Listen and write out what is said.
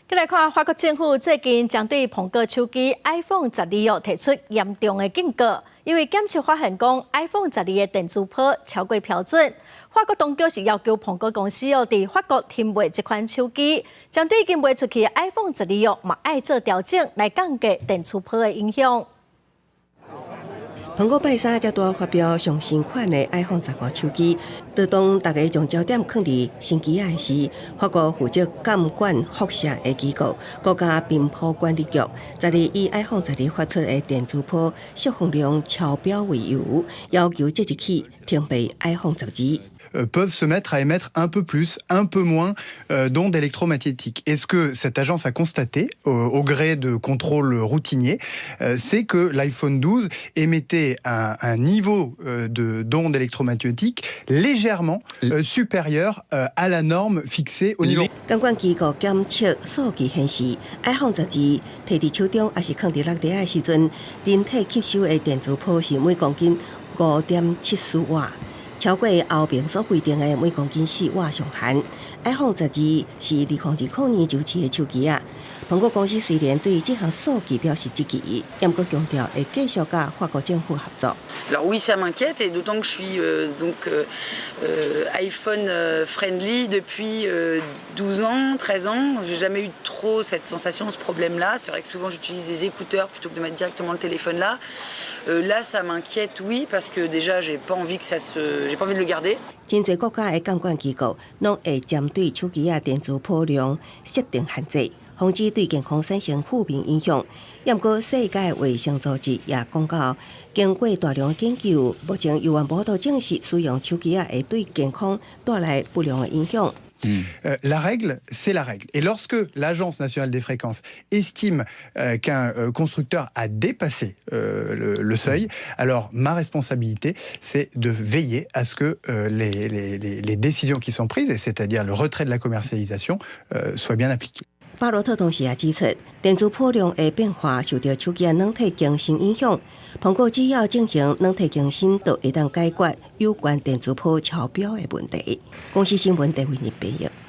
再来看法国政府最近将对苹果手机 iPhone 12提出严重的警告，因为检测发现讲 iPhone 12的电子波超过标准。法国当局是要求苹果公司在法国停卖这款手机，针对已经卖出去的 iPhone 12嘛爱做调整来降低电磁波的影响。 苹果拜三才拄发表上新款的 iPhone 15手机，当大家将焦点放伫新机仔时，法国负责监管辐射的机构国家频谱管理局，昨日以 iPhone 12发出的电磁波释放量超标为由，要求即日起停卖 iPhone 12。 peuvent se mettre à émettre un peu plus, un peu moins d'ondes électromagnétiques. Et ce que cette agence a constaté, au gré de contrôles routiniers, c'est que l'iPhone 12 émettait un niveau d'ondes électromagnétiques légèrement supérieur à la norme fixée au niveau. 监管机构检测数据显示 ，iPhone 12摕伫手中还是放伫落地的时阵，人体吸收的电磁波是每公斤5.74瓦。 超过后面所规定的每公斤4瓦上限。iPhone 12是2020年就市的手机啊。苹果公司虽然对这项数据表示积极，但阁强调会继续甲法国政府合作。 Alors oui, ça m'inquiète, et d'autant que je suis iPhone friendly depuis 12 ans, 13 ans. J'ai jamais eu trop cette sensation, ce problème-là. C'est vrai que souvent j'utilise des écouteurs plutôt que de mettre directement le téléphone là. Là, ça m'inquiète, oui, parce que déjà j'ai pas envie de le garder. 真侪国家的监管机构拢会针对手机啊电磁波量设定限制，防止对健康产生负面影响。不过，世界卫生组织也讲到，经过大量研究，目前犹原无法证实使用手机啊会对健康带来不良的影响。 La règle, c'est la règle. Et lorsque l'Agence nationale des fréquences estime qu'un constructeur a dépassé le seuil, alors ma responsabilité, c'est de veiller à ce que les décisions qui sont prises, c'est-à-dire le retrait de la commercialisation, soient bien appliquées. 巴洛特同时也指出，电磁波量的变化受到手机的软体更新影响。苹果只要进行软体更新，就会当解决有关电磁波超标的问题。公司新闻，台湾日报。